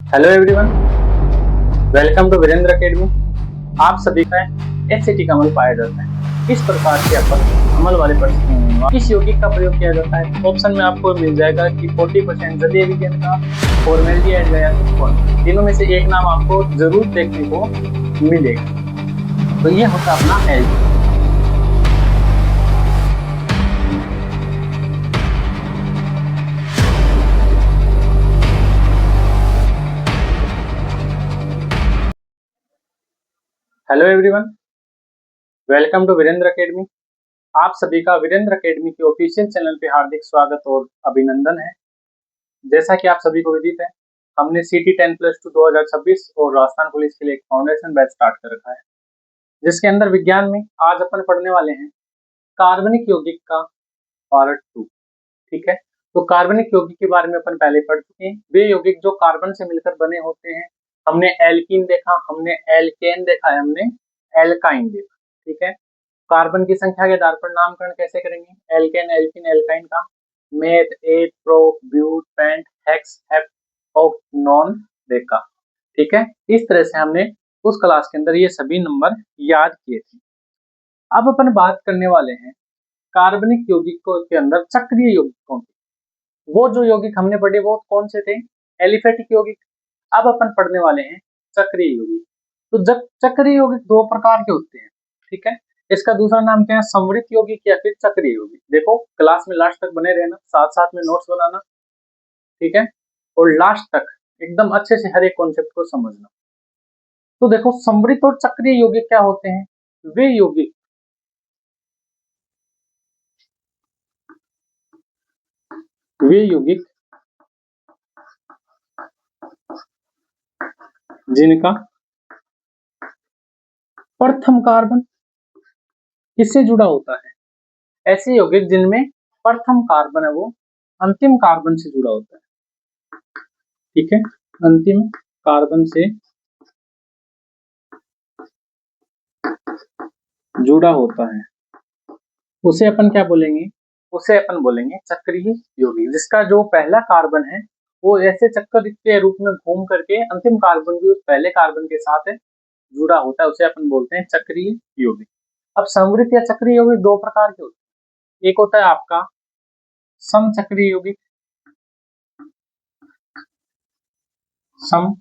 Hello everyone, welcome to Virendra academy. आप सभी का एचसीटी का अमल पाया जाता है। इस प्रकार के अमल वाले प्रश्न किस यौगिक का प्रयोग किया जाता है? ऑप्शन में आपको मिल जाएगा कि 40% जलीय विज्ञान का, फॉर्मेलिटी या कौन, तीनों में से एक नाम आपको जरूर देखने को मिलेगा। तो ये होता है अपना alkene. Hello everyone, welcome to Virendra academy. आप सभी का वीरेंद्र अकेडमी के ऑफिशियल चैनल पे हार्दिक स्वागत और अभिनंदन है। जैसा कि आप सभी को विदित है, हमने सीटी 10+2 2026 और राजस्थान पुलिस के लिए एक फाउंडेशन बैच स्टार्ट कर रखा है, जिसके अंदर विज्ञान में आज अपन पढ़ने वाले हैं कार्बनिक यौगिक का पार्ट 2। ठीक है, तो कार्बनिक यौगिक के बारे में अपन पहले पढ़ चुके हैं। वे यौगिक जो कार्बन से मिलकर बने होते हैं। हमने एल्कीन देखा, हमने एल्केन देखा है, हमने एल्काइन देखा। ठीक है, कार्बन की संख्या के आधार पर नामकरण कैसे करेंगे? एल्केन, एल्कीन, एल्काइन का meth, eth, pro, but, pent, hex, hep, oct, non देखा। ठीक है, इस तरह से हमने उस क्लास के अंदर ये सभी नंबर याद किए थे। अब अपन बात करने वाले हैं कार्बनिक यौगिकों के अंदर चक्रीय यौगिकों की। वो जो यौगिक हमने पढ़े वो कौन से थे? एलिफेटिक यौगिक। अब अपन पढ़ने वाले हैं चक्रीय यौगिक। तो जब चक्रीय यौगिक दो प्रकार के होते हैं। ठीक है, इसका दूसरा नाम क्या है? समृत यौगिक या फिर चक्रीय यौगिक। देखो, क्लास में लास्ट तक बने रहना, साथ साथ में नोट्स बनाना। ठीक है, और लास्ट तक एकदम अच्छे से हर एक कॉन्सेप्ट को समझना। तो देखो, समृत और चक्रीय यौगिक क्या होते हैं? वे यौगिक जिनका प्रथम कार्बन किससे जुड़ा होता है? ऐसे यौगिक जिनमें प्रथम कार्बन है वो अंतिम कार्बन से जुड़ा होता है। ठीक है, अंतिम कार्बन से जुड़ा होता है, उसे अपन क्या बोलेंगे? उसे अपन बोलेंगे चक्रीय यौगिक। जिसका जो पहला कार्बन है वो ऐसे चक्कर के रूप में घूम करके अंतिम कार्बन भी उस पहले कार्बन के साथ जुड़ा होता है, उसे अपन बोलते हैं चक्रीय यौगिक। अब समृत या चक्रीय यौगिक दो प्रकार के होते हैं। एक होता है आपका समचक्रीय यौगिक, सम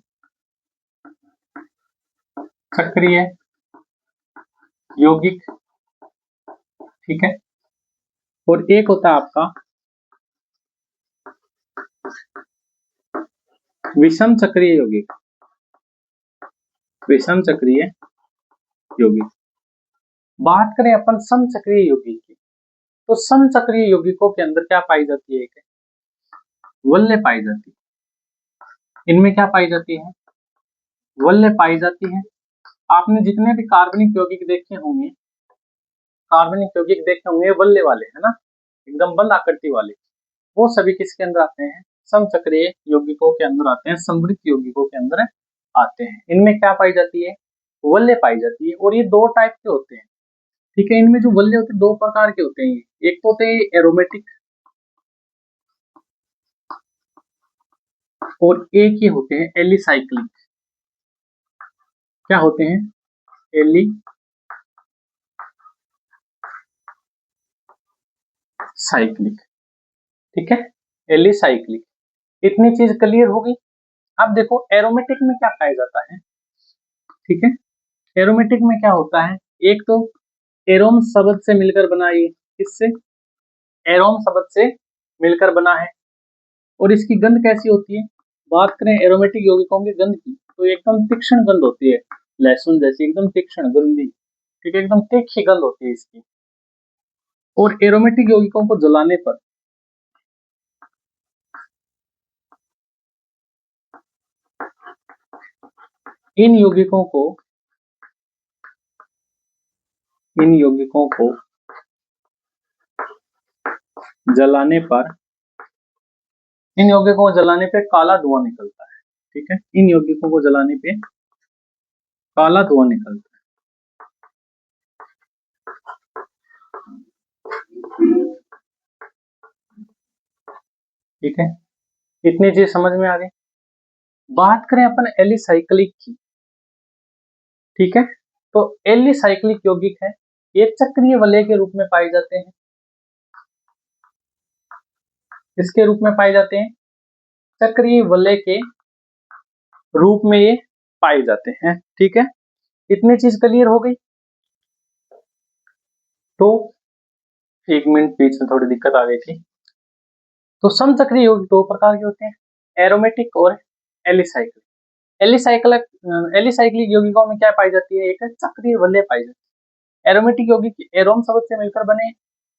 चक्रीय यौगिक। ठीक है, और एक होता है आपका विषम चक्रीय यौगिक। विषम चक्रीय यौगिक। बात करें अपन समचक्रीय यौगिक की, तो समचक्रीय यौगिकों के अंदर क्या पाई जाती है? एक वल्य पाई जाती है। इनमें क्या पाई जाती है? वल्य पाई जाती है। आपने जितने भी कार्बनिक यौगिक देखे होंगे, वल्य वाले है ना, एकदम बंद आकृति वाले, वो सभी किसके अंदर आते हैं? समचक्रीय यौगिकों के अंदर आते हैं, समृत यौगिकों के अंदर आते हैं। इनमें क्या पाई जाती है? वल्य पाई जाती है। और ये दो टाइप के होते हैं। ठीक है, इनमें जो वल्य होते हैं दो प्रकार के होते हैं। एक तो होते हैं एरोमेटिक और एक ये होते हैं एलिसाइक्लिक। क्या होते हैं? एलिसाइक्लिक। ठीक है, एलिसाइक्लिक। इतनी चीज क्लियर होगी। अब देखो, एरोमेटिक में क्या पाया जाता है? ठीक है, एरोमेटिक में क्या होता है? एक तो एरोम शब्द से मिलकर बना, ये किससे? एरोम शब्द से मिलकर बना है। और इसकी गंध कैसी होती है? बात करें एरोमेटिक यौगिकों की गंध की, तो एकदम तीक्ष्ण गंध होती है, लहसुन जैसी एकदम तीक्ष्ण गंदी। ठीक है, एकदम तीखी गंध होती है इसकी। और एरोमेटिक यौगिकों को जलाने पर इन यौगिकों को जलाने पर इन यौगिकों को जलाने पे काला धुआं निकलता है। ठीक है, इन यौगिकों को जलाने पे काला धुआं निकलता है। ठीक है, इतनी चीज समझ में आ गई। बात करें अपन एलिसाइक्लिक की, ठीक है, तो एलिसाइक्लिक यौगिक है, ये चक्रीय वलय के रूप में पाए जाते हैं। किसके रूप में पाए जाते हैं? चक्रीय वलय के रूप में ये पाए जाते हैं, ठीक है। इतनी चीज क्लियर हो गई। तो 1 मिनट, बीच में थोड़ी दिक्कत आ गई थी। तो समचक्रीय यौगिक दो प्रकार के होते हैं, एरोमेटिक और एलिसाइक्लिक। एलिसाइक्लिक यौगिकों में क्या पाई जाती है? एक चक्रीय वलय पाई जाती है। एरोमेटिक यौगिक एरोम शब्द से मिलकर बने हैं,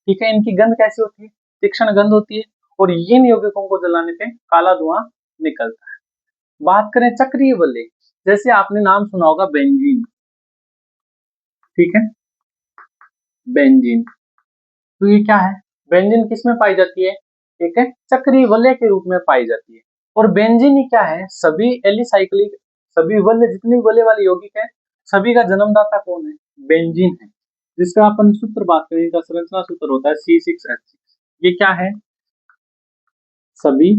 ठीक है। इनकी गंध कैसी होती है? तीक्ष्ण गंध होती है, और इन यौगिकों को जलाने पे काला धुआं निकलता है। बात करें चक्रीय वलय, जैसे आपने नाम सुना होगा बेंजीन, ठीक है, बेंजीन। तो ये क्या है? बेंजीन किस में पाई जाती है? एक है चक्रीय वलय के रूप में पाई जाती है। और बेंजीन ही क्या है? सभी एलिसाइक्लिक, सभी वलय, जितनी वलय वाले यौगिक है, सभी का जन्मदाता कौन है? बेंजीन है। जिसका अपन सूत्र बात करें, इसका संरचना सूत्र होता है C6H6। ये क्या है? सभी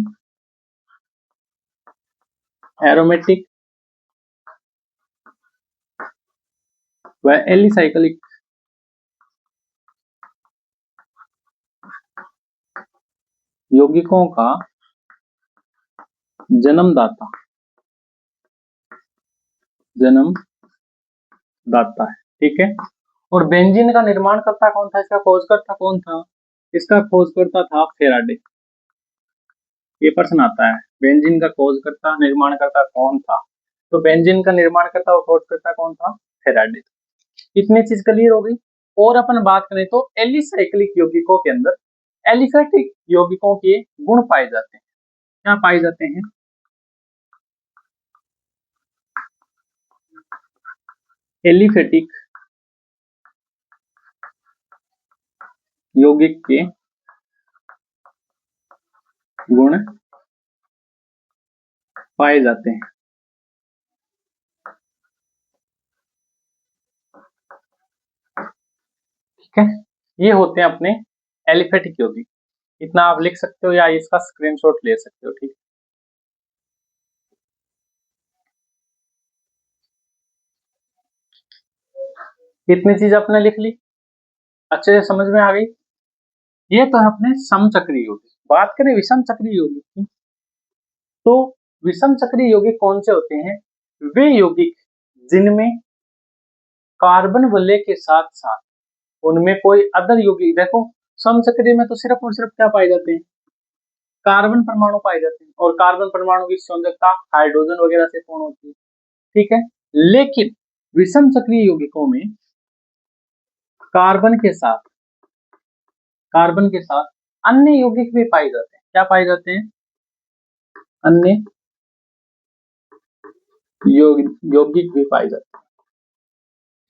एरोमेटिक व एलिसाइक्लिक यौगिकों का जन्मदाता है, ठीक है। और बेंजीन का निर्माण करता कौन था? इसका खोजकर्ता कौन था? इसका खोजकर्ता था फेराडे। ये प्रश्न आता है, बेंजीन का खोजकर्ता, निर्माणकर्ता कौन था? तो बेंजीन का निर्माणकर्ता और खोजकर्ता कौन था? फेराडे। इतनी चीज क्लियर हो गई। और अपन बात करें तो एलिसाइक्लिक यौगिकों के अंदर एलिफेटिक यौगिकों के गुण पाए जाते हैं। क्या पाए जाते हैं? एलिफेटिक यौगिक के गुण पाए जाते हैं, ठीक है। ये होते हैं अपने एलिफेटिक यौगिक। इतना आप लिख सकते हो या इसका स्क्रीनशॉट ले सकते हो, ठीक है। इतनी चीज आपने लिख ली, अच्छे से समझ में आ गई। ये तो है अपने समचक्रीय यौगिक। बात करें विषम चक्रीय यौगिक की, तो विषम चक्रीय यौगिक कौन से होते हैं? वे यौगिक जिनमें कार्बन वलय के साथ साथ उनमें कोई अदर यौगिक, देखो समचक्रीय में तो सिर्फ और सिर्फ क्या पाए जाते हैं? कार्बन परमाणु पाए जाते हैं, और कार्बन परमाणु की संयोजकता हाइड्रोजन वगैरह से पूर्ण होती है, ठीक है। लेकिन विषम चक्रीय यौगिकों में कार्बन के साथ अन्य यौगिक भी पाए जाते हैं। क्या पाए जाते हैं? अन्य यौगिक भी पाए जाते हैं,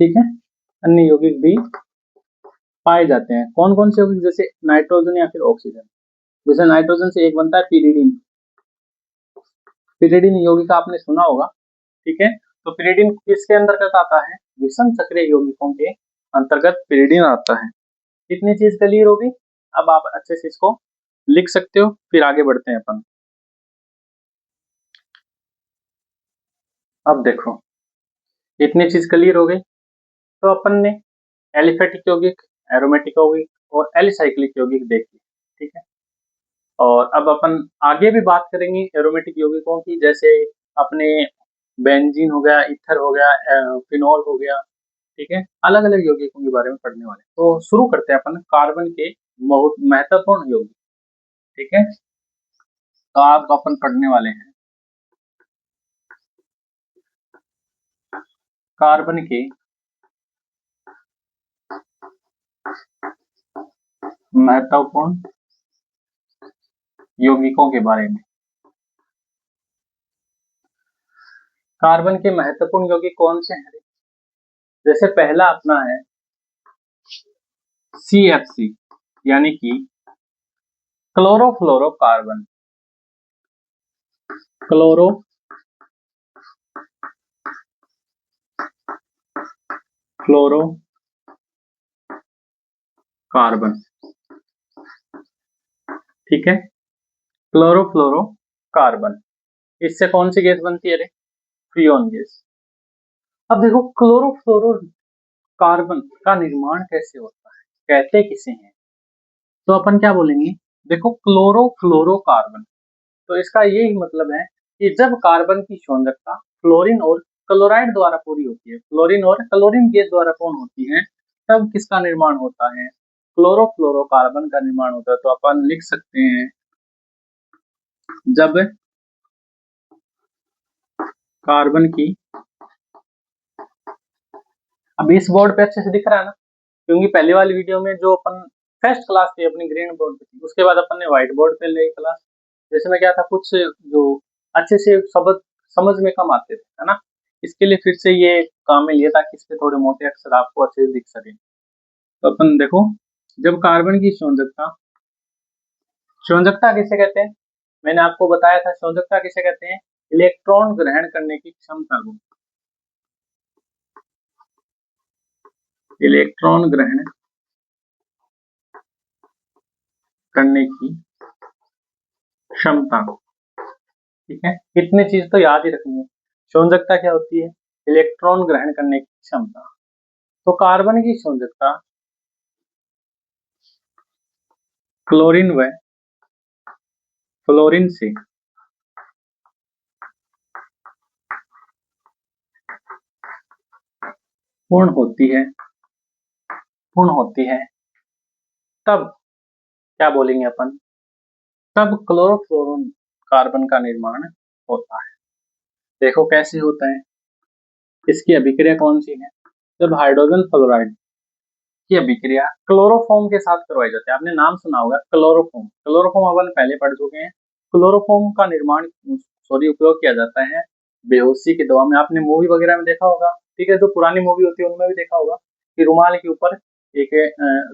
ठीक है। अन्य यौगिक भी पाए जाते हैं। कौन कौन से यौगिक? जैसे नाइट्रोजन या फिर ऑक्सीजन। जैसे नाइट्रोजन से एक बनता है पिरिडीन। पिरिडीन यौगिक आपने सुना होगा, ठीक है। तो पिरिडीन किसके अंतर्गत आता है? विषम चक्रीय यौगिकों के अंतर्गत पिरिडीन आता है। इतनी चीज क्लियर होगी। अब आप अच्छे से इसको लिख सकते हो, फिर आगे बढ़ते हैं अपन। अब देखो, इतनी चीज क्लियर हो गई। तो अपन ने एलिफेटिक यौगिक, एरोमेटिक यौगिक और एलिसाइक्लिक यौगिक देख लिए, ठीक है। और अब अपन आगे भी बात करेंगे एरोमेटिक यौगिकों की, जैसे अपने बेंजीन हो गया, ईथर हो गया, फिनॉल हो गया, ठीक है। अलग अलग यौगिकों के बारे में पढ़ने वाले। तो शुरू करते हैं अपन कार्बन के बहुत महत्वपूर्ण यौगिक, ठीक है। तो आज अपन पढ़ने वाले हैं कार्बन के महत्वपूर्ण यौगिकों के बारे में। कार्बन के महत्वपूर्ण यौगिक कौन से हैं? जैसे पहला अपना है CFC, यानी कि क्लोरोफ्लोरोकार्बन। क्लोरोफ्लोरोकार्बन, ठीक है, क्लोरोफ्लोरोकार्बन। इससे कौन सी गैस बनती है रे? Freon gas. अब देखो क्लोरोफ्लोरो कार्बन का निर्माण कैसे होता है, कहते किसे हैं? तो अपन क्या बोलेंगे, देखो क्लोरोफ्लोरोकार्बन, तो इसका यही मतलब है कि जब कार्बन की संयोजकता फ्लोरीन और क्लोराइड द्वारा पूरी होती है, फ्लोरीन और क्लोरीन गैस द्वारा पूर्ण होती है, तब किसका निर्माण होता है? क्लोरोफ्लोरोकार्बन का निर्माण होता है। तो अपन लिख सकते हैं, जब कार्बन की, अब इस बोर्ड पे अच्छे से दिख रहा है ना, क्योंकि पहली वाली वीडियो में जो अपन फर्स्ट क्लास थी अपनी ग्रीन बोर्ड पे थी, उसके बाद अपन ने व्हाइट बोर्ड पे ली क्लास, जिसमें क्या था, कुछ जो अच्छे से शब्द समझ में कम आते थे, है ना, इसके लिए फिर से ये काम में लिया ताकि इस पे थोड़े मोटे अक्षर आपको अच्छे से दिख सके। तो अपन देखो, जब कार्बन की संयोजकता, संयोजकता किसे कहते हैं? मैंने आपको बताया था संयोजकता किसे कहते हैं, इलेक्ट्रॉन ग्रहण करने की क्षमता को, इलेक्ट्रॉन ग्रहण करने की क्षमता। ठीक है, इतनी चीज तो याद ही रखनी है। संयोजकता क्या होती है? इलेक्ट्रॉन ग्रहण करने की क्षमता। तो कार्बन की संयोजकता क्लोरीन व फ्लोरीन से पूर्ण होती है, पूर्ण होती है, तब क्या बोलेंगे अपन, तब क्लोरोफ्लोरो कार्बन का निर्माण होता है। देखो कैसे होता है, इसकी अभिक्रिया कौन सी है? जब हाइड्रोजन फ्लोराइड की अभिक्रिया क्लोरोफॉर्म के साथ करवाई जाती है, आपने नाम सुना होगा क्लोरोफॉर्म, क्लोरोफॉर्म अपन पहले पढ़ चुके हैं। क्लोरोफॉर्म का निर्माण, सॉरी, उपयोग किया जाता है बेहोशी की दवा में। आपने मूवी वगैरह में देखा होगा, ठीक है, जो पुरानी मूवी होती है उनमें भी देखा होगा कि रुमाल के ऊपर एक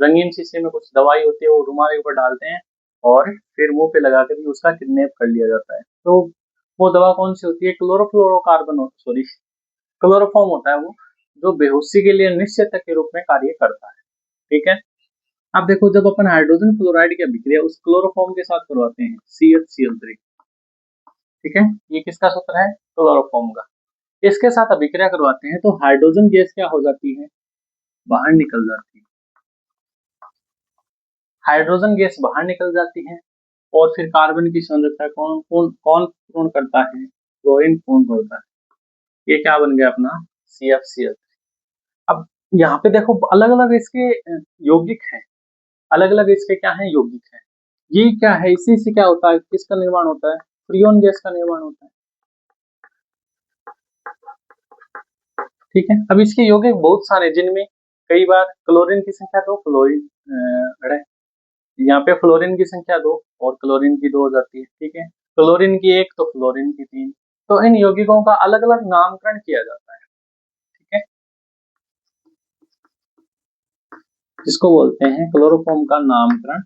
रंगीन शीशे में कुछ दवाई होती है, वो रुमाल के ऊपर डालते हैं और फिर मुंह पे लगा कर उसका किडनैप कर लिया जाता है। तो वो दवा कौन सी होती है? क्लोरोफ्लोरोकार्बन, सॉरी, क्लोरोफॉर्म होता है वो, जो बेहोशी के लिए निश्चेतक के रूप में कार्य करता है। ठीक है, अब देखो, जब अपन हाइड्रोजन फ्लोराइड की अभिक्रिया उस क्लोरोफॉर्म के साथ करवाते हैं CHCl3, ठीक है, ये किसका सूत्र है? क्लोरोफॉर्म का। इसके साथ अभिक्रिया करवाते हैं तो हाइड्रोजन गैस क्या हो जाती है? बाहर निकल जाती है। हाइड्रोजन गैस बाहर निकल जाती है और फिर कार्बन की संयोजकता कौन कौन कौन पूर्ण करता है? क्लोरीन पूर्ण करता है। ये क्या बन गया अपना? CFCl। अब यहाँ पे देखो अलग अलग इसके यौगिक हैं, अलग अलग इसके क्या है, यौगिक है। ये क्या है, इसी से क्या होता है, किसका निर्माण होता है? फ्रियोन गैस का निर्माण होता है। ठीक है, अब इसके यौगिक बहुत सारे, जिनमें कई बार क्लोरीन की संख्या 2, फ्लोरीन है, यहाँ पे फ्लोरीन की संख्या 2 और क्लोरीन की 2 हो जाती है। ठीक है, क्लोरीन की 1 तो फ्लोरीन की 3। तो इन यौगिकों का अलग अलग नामकरण किया जाता है। ठीक है, जिसको बोलते हैं क्लोरोफॉर्म का नामकरण।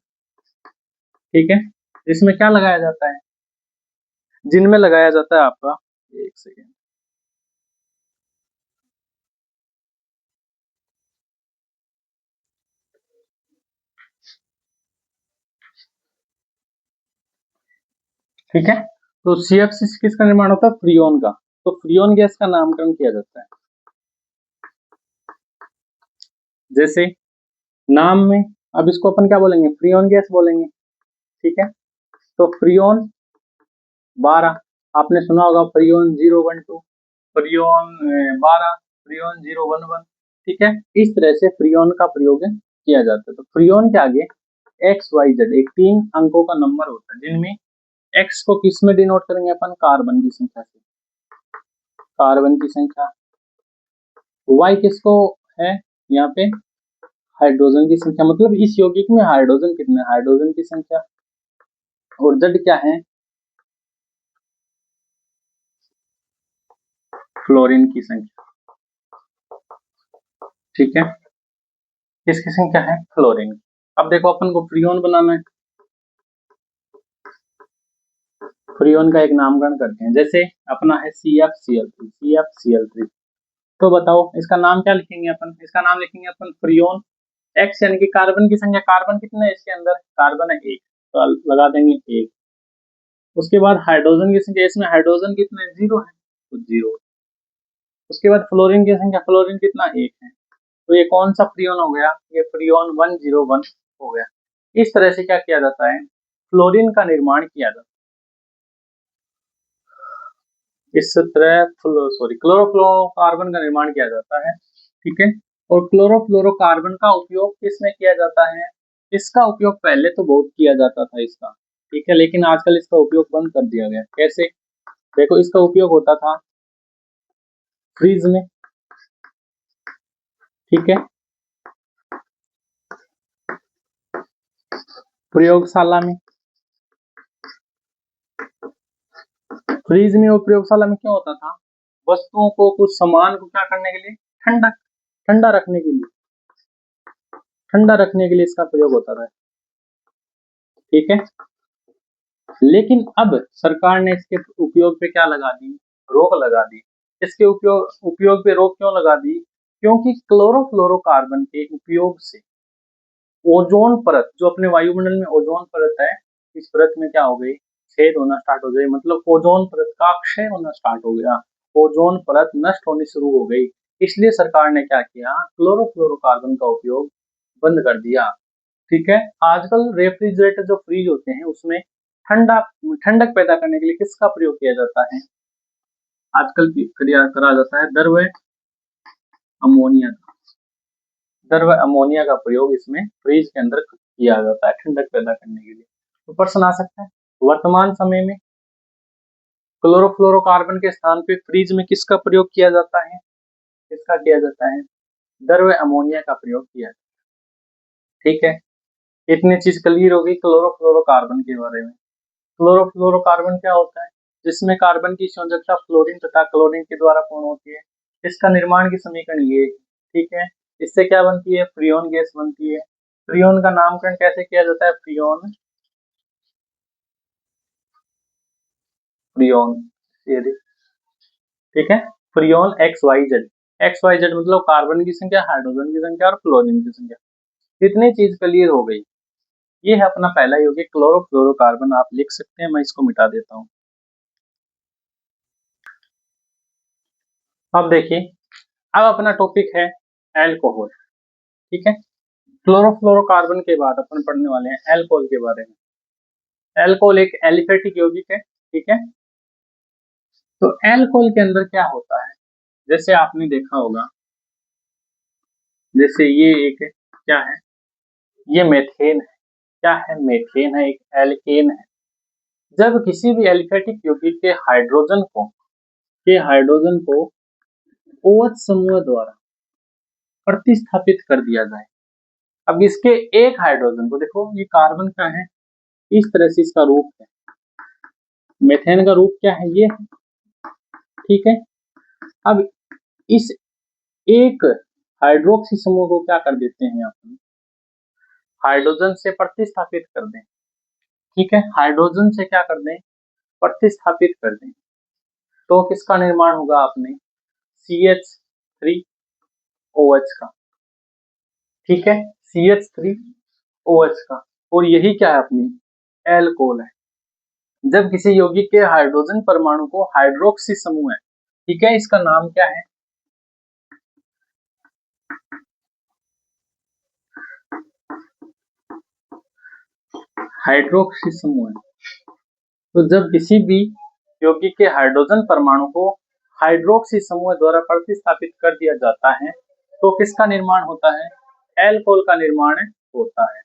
ठीक है, इसमें क्या लगाया जाता है? जिनमें लगाया जाता है आपका, एक सेकेंड, ठीक है, तो CF6 किसका निर्माण होता है? फ्रियोन का। तो फ्रियोन गैस का नामकरण किया जाता है, जैसे नाम में, अब इसको अपन क्या बोलेंगे? फ्रियोन गैस बोलेंगे। ठीक है, तो फ्रियोन 12, आपने सुना होगा फ्रियोन 012, फ्रियोन 12, फ्रियोन 011। ठीक है, इस तरह से फ्रियोन का प्रयोग किया जाता है। तो फ्रियोन के आगे XYZ एक 3 अंकों का नंबर होता है, जिनमें X को किस में डिनोट करेंगे अपन? कार्बन की संख्या से, कार्बन की संख्या। Y किसको है यहाँ पे? हाइड्रोजन की संख्या, मतलब इस यौगिक में हाइड्रोजन कितने? हाइड्रोजन की संख्या। और Z क्या है? फ्लोरीन की संख्या। ठीक है, किसकी संख्या है? फ्लोरीन। अब देखो अपन को फ्रियोन बनाना है, फ्रियोन का एक नामकरण करते हैं, जैसे अपना है CFCl3, CFCl3। तो बताओ इसका नाम क्या लिखेंगे अपन? इसका नाम लिखेंगे अपन फ्रियोन। X यानी कि कार्बन की संख्या, कार्बन कितने है इसके अंदर? कार्बन है 1, तो लगा देंगे 1। उसके बाद हाइड्रोजन की संख्या, इसमें हाइड्रोजन कितना है, 0 है तो 0। उसके बाद फ्लोरीन की संख्या, फ्लोरीन कितना, 1 है। तो ये कौन सा फ्रियोन हो गया, ये फ्रियोन 101 हो गया। इस तरह से क्या किया जाता है, फ्लोरीन का निर्माण किया जाता है। इस तरह क्लोरोफ्लोरोकार्बन का निर्माण किया जाता है, ठीक है। और क्लोरोफ्लोरोकार्बन का उपयोग किसमें किया जाता है, इसका उपयोग पहले तो बहुत किया जाता था इसका, ठीक है, लेकिन आजकल इसका उपयोग बंद कर दिया गया। कैसे, देखो इसका उपयोग होता था फ्रीज में, ठीक है, प्रयोगशाला में। फ्रीज में और प्रयोगशाला में क्यों होता था, वस्तुओं को, कुछ सामान को क्या करने के लिए, ठंडा ठंडा रखने के लिए, ठंडा रखने के लिए इसका प्रयोग होता था, ठीक है। लेकिन अब सरकार ने इसके उपयोग पे क्या लगा दी, रोक लगा दी। इसके उपयोग पे रोक क्यों लगा दी, क्योंकि क्लोरोफ्लोरोकार्बन के उपयोग से ओजोन परत, जो अपने वायुमंडल में ओजोन परत है, इस परत में क्या हो गई, छेद होना स्टार्ट हो गई, मतलब ओजोन परत का क्षय होना स्टार्ट हो गया, ओजोन परत नष्ट होनी शुरू हो गई। इसलिए सरकार ने क्या किया, क्लोरोफ्लोरोकार्बन का उपयोग बंद कर दिया, ठीक है। आजकल रेफ्रिजरेटर जो फ्रीज होते हैं उसमें ठंडा ठंडक पैदा करने के लिए किसका प्रयोग किया जाता है, आजकल करा जाता है द्रव अमोनिया का। द्रव अमोनिया का प्रयोग इसमें फ्रीज के अंदर किया जाता है ठंडक पैदा करने के लिए। तो प्रश्न आ सकता है, वर्तमान समय में क्लोरोफ्लोरोकार्बन के स्थान पे फ्रीज में किसका प्रयोग किया जाता है, किसका किया जाता है, द्रव अमोनिया का प्रयोग किया जाता है, ठीक है। इतनी चीज क्लियर होगी क्लोरोफ्लोरोकार्बन के बारे में। क्लोरोफ्लोरोकार्बन क्या होता है, जिसमें कार्बन की संयोजकता फ्लोरीन तथा क्लोरीन के द्वारा पूर्ण होती है। इसका निर्माण की समीकरण ये है, ठीक है। इससे क्या बनती है, फ्रियोन गैस बनती है। फ्रियोन का नामकरण कैसे किया जाता है, फ्रियोन, फ्रियोन, ठीक है, फ्रियोन XYZ। XYZ मतलब कार्बन की संख्या, हाइड्रोजन की संख्या और फ्लोरीन की संख्या। इतनी चीज क्लियर हो गई। ये है अपना पहला यौगिक क्लोरोफ्लोरोकार्बन, आप लिख सकते हैं, मैं इसको मिटा देता हूँ। अब देखिए, अब अपना टॉपिक है एल्कोहल, ठीक है। क्लोरोफ्लोरोकार्बन के बाद अपन पढ़ने वाले हैं एल्कोहल के बारे में। एल्कोहल एक एलिफेटिक यौगिक है, ठीक है। तो एल्कोहल के अंदर क्या होता है, जैसे आपने देखा होगा, जैसे ये एक क्या है, ये मेथेन है, क्या है, मेथेन है, एक एल्केन है। जब किसी भी एलिफेटिक यौगिक के हाइड्रोजन को OH समूह द्वारा प्रतिस्थापित कर दिया जाए, अब इसके एक हाइड्रोजन को देखो, ये कार्बन का है, इस तरह से इसका रूप है, मेथेन का रूप क्या है, ये है, ठीक है। अब इस एक हाइड्रोक्सी समूह को क्या कर देते हैं अपन, हाइड्रोजन से प्रतिस्थापित कर दें, ठीक है, हाइड्रोजन से क्या कर दें, प्रतिस्थापित कर दें, तो किसका निर्माण होगा आपने, CH3OH का, ठीक है, CH3OH का। और यही क्या है अपनी एल्कोहल है। जब किसी यौगिक के हाइड्रोजन परमाणु को हाइड्रोक्सी समूह है, ठीक है, इसका नाम क्या है, हाइड्रोक्सी समूह है। तो जब किसी भी यौगिक के हाइड्रोजन परमाणु को हाइड्रोक्सी समूह द्वारा प्रतिस्थापित कर दिया जाता है, तो किसका निर्माण होता है, एल्कोहल का निर्माण होता है।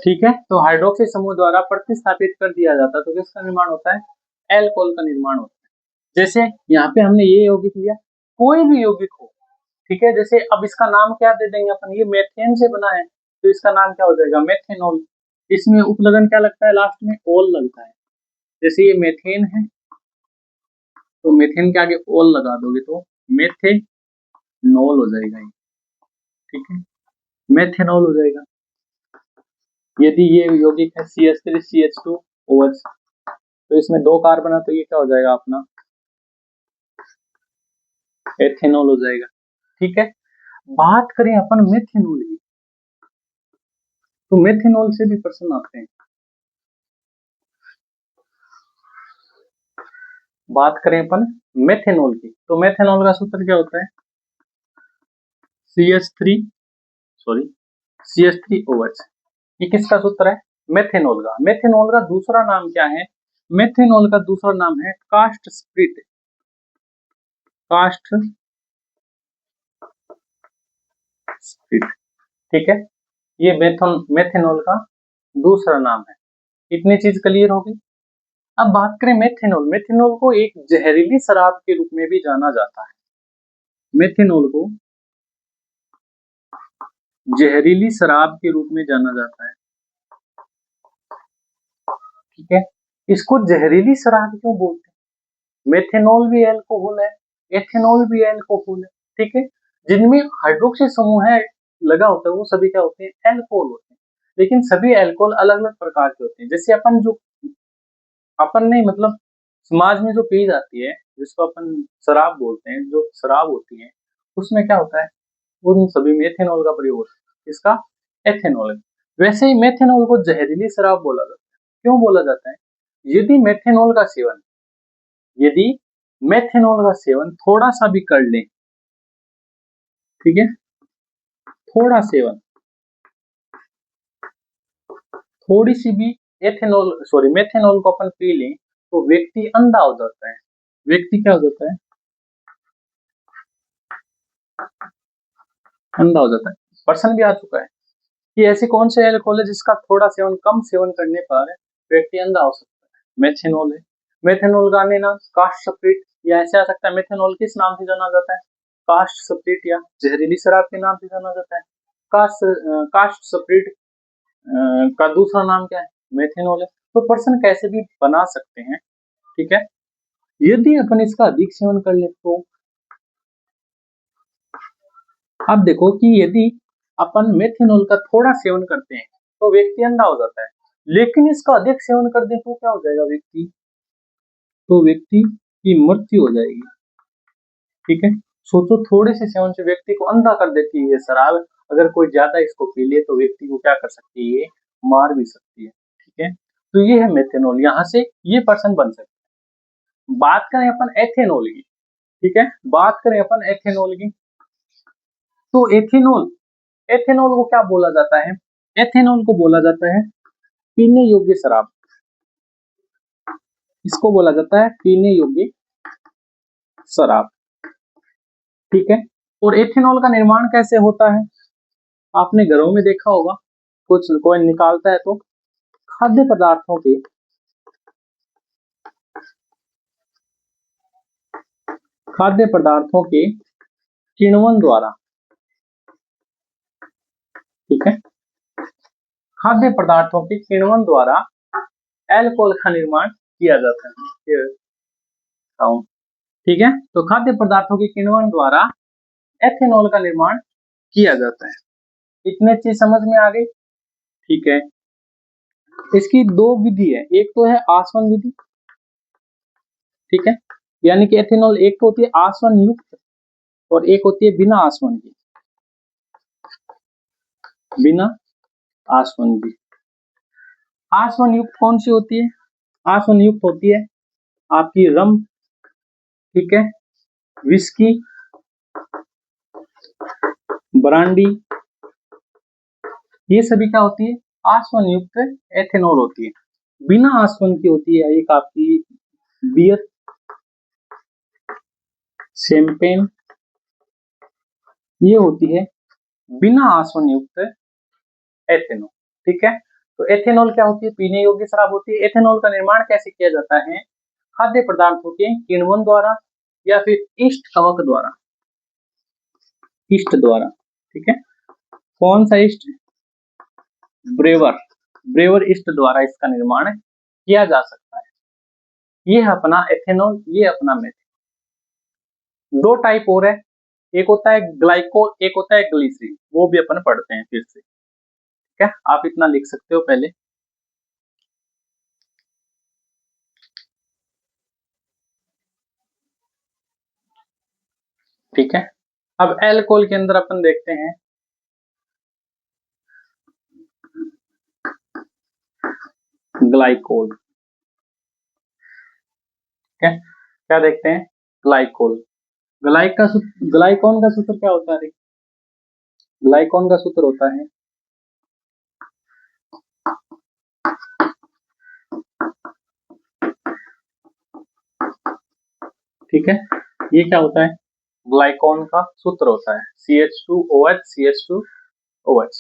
ठीक है, तो हाइड्रोक्सी समूह द्वारा प्रतिस्थापित कर दिया जाता है, तो किसका निर्माण होता है, एल्कोहल का निर्माण होता है। जैसे यहाँ पे हमने ये यौगिक लिया, कोई भी यौगिक हो, ठीक है, जैसे अब इसका नाम क्या दे देंगे अपन, ये मेथेन से बना है, तो इसका नाम क्या हो जाएगा, मेथेनॉल। इसमें उपलगन क्या लगता है, लास्ट में ओल लगता है। जैसे ये मेथेन है, तो मेथेन के आगे ओल लगा दोगे तो मेथेनॉल हो जाएगा ये, ठीक है, मेथेनॉल हो जाएगा। यदि ये यौगिक है CH3CH2OH, तो इसमें 2 कार्बन है, तो ये क्या हो जाएगा अपना एथेनॉल हो जाएगा, ठीक है। बात करें अपन मेथेनॉल की, तो मेथेनॉल से भी प्रश्न आते हैं। बात करें अपन मेथेनॉल की, तो मेथेनॉल का सूत्र क्या होता है? CH3OH। ये किसका सूत्र है? मेथेनॉल का। मेथेनॉल का दूसरा नाम क्या है? मेथेनॉल का दूसरा नाम है कास्ट स्प्रिट। कास्ट स्प्रिट, ठीक है, ये मेथेनॉल का दूसरा नाम है। इतनी चीज क्लियर हो गई। अब बात करें मेथेनॉल। मेथेनॉल को एक जहरीली शराब के रूप में भी जाना जाता है। मेथेनॉल को जहरीली शराब के रूप में जाना जाता है, ठीक है। इसको जहरीली शराब क्यों बोलते हैं? मेथेनॉल भी एल्कोहल है, एथेनॉल भी एल्कोहल है, ठीक है। जिनमें हाइड्रोक्सी समूह है लगा होता है वो सभी क्या होते हैं? एल्कोहल होते हैं। लेकिन सभी एल्कोहल अलग अलग प्रकार के होते हैं। जैसे अपन नहीं, मतलब समाज में जो पी जाती है, जिसको अपन शराब बोलते हैं, जो शराब होती है उसमें क्या होता है? उन सभी में एथेनॉल का प्रयोग होता है। इसका एथेनॉल। वैसे ही मेथेनॉल को जहरीली शराब बोला जाता है। क्यों बोला जाता है? यदि मेथेनॉल का सेवन यदि मेथेनॉल का सेवन थोड़ा सा भी कर लें, ठीक है, थोड़ा सेवन, थोड़ी सी भी मेथेनॉल को अपन पी लें तो व्यक्ति अंधा हो जाता है। व्यक्ति क्या हो जाता है? अंधा हो जाता है। पर्सन भी आ चुका है कि ऐसी कौन से एल्कोहल है जिसका थोड़ा सेवन, कम सेवन करने पर व्यक्ति अंधा हो सकता है? मेथेनॉल है। मेथेनॉल का अन्य नाम कास्ट स्प्रिट, या ऐसे आ सकता है। मेथेनॉल किस नाम से जाना जाता है? कास्ट स्प्रिट, या जहरीली शराब के नाम से जाना जाता है। कास्ट स्प्रिट का दूसरा नाम क्या है? मेथेनॉल है। तो पर्सन कैसे भी बना सकते हैं, ठीक है। यदि अपन इसका अधिक सेवन कर ले तो अब देखो कि यदि अपन मेथेनॉल का थोड़ा सेवन करते हैं तो व्यक्ति अंधा हो जाता है, लेकिन इसका अधिक सेवन कर दे तो क्या हो जाएगा? व्यक्ति की मृत्यु हो जाएगी, ठीक है। सोचो, थोड़े से सेवन से व्यक्ति को अंधा कर देती है ये शराब। अगर कोई ज्यादा इसको पी ले तो व्यक्ति को क्या कर सकती है? ये मार भी सकती है, ठीक है। तो ये है मेथेनॉल, यहाँ से ये पर्सन बन सकता है। बात करें अपन एथेनॉल की, ठीक है, बात करें अपन एथेनॉल की, तो एथेनॉल एथेनॉल को क्या बोला जाता है? एथेनॉल को बोला जाता है पीने योग्य शराब। इसको बोला जाता है पीने योग्य शराब, ठीक है। और एथेनॉल का निर्माण कैसे होता है? आपने घरों में देखा होगा, कुछ कोई निकालता है तो खाद्य पदार्थों के किण्वन द्वारा, ठीक है, खाद्य पदार्थों के किण्वन द्वारा एल्कोहल का निर्माण किया जाता है, ठीक है। तो खाद्य पदार्थों के किण्वन द्वारा एथेनॉल का निर्माण किया जाता है। इतने चीज समझ में आ गई, ठीक है। इसकी दो विधि है, एक तो है आसवन विधि, ठीक है, यानी कि एथेनॉल एक तो होती है आसवन युक्त और एक होती है बिना आसवन की। बिना आसवन की, आसवन युक्त कौन सी होती है? आसवन युक्त होती है आपकी रम, ठीक है, विस्की, ब्रांडी, ये सभी क्या होती है? आसवन युक्त एथेनॉल होती है। बिना आसवन की होती है एक आपकी बियर, शैंपेन, ये होती है बिना आसवन युक्त एथेनॉल, ठीक है। तो एथेनॉल क्या होती है? पीने योग्य शराब होती है। एथेनॉल का निर्माण कैसे किया जाता है? खाद्य पदार्थों के किण्वन द्वारा या फिर ईस्ट कवक द्वारा, ईस्ट द्वारा, ठीक है। कौन सा ईस्ट? ब्रेवर, ब्रेवर ईस्ट द्वारा इसका निर्माण किया जा सकता है। ये है अपना एथेनॉल, ये अपना मेथेनॉल। दो टाइप और है, एक होता है ग्लाइकोल, एक होता है ग्लिसरीन, वो भी अपन पढ़ते हैं फिर से, ठीक है। आप इतना लिख सकते हो पहले, ठीक है। अब एल्कोहल के अंदर अपन देखते हैं ग्लाइकोल। ठीक है, क्या देखते हैं? ग्लाइकोल। ग्लाइकॉन का सूत्र क्या होता है? ग्लाइकॉन का सूत्र होता है ठीक है, ये क्या होता है? ग्लाइकॉन का सूत्र होता है CH2OH CH2OH।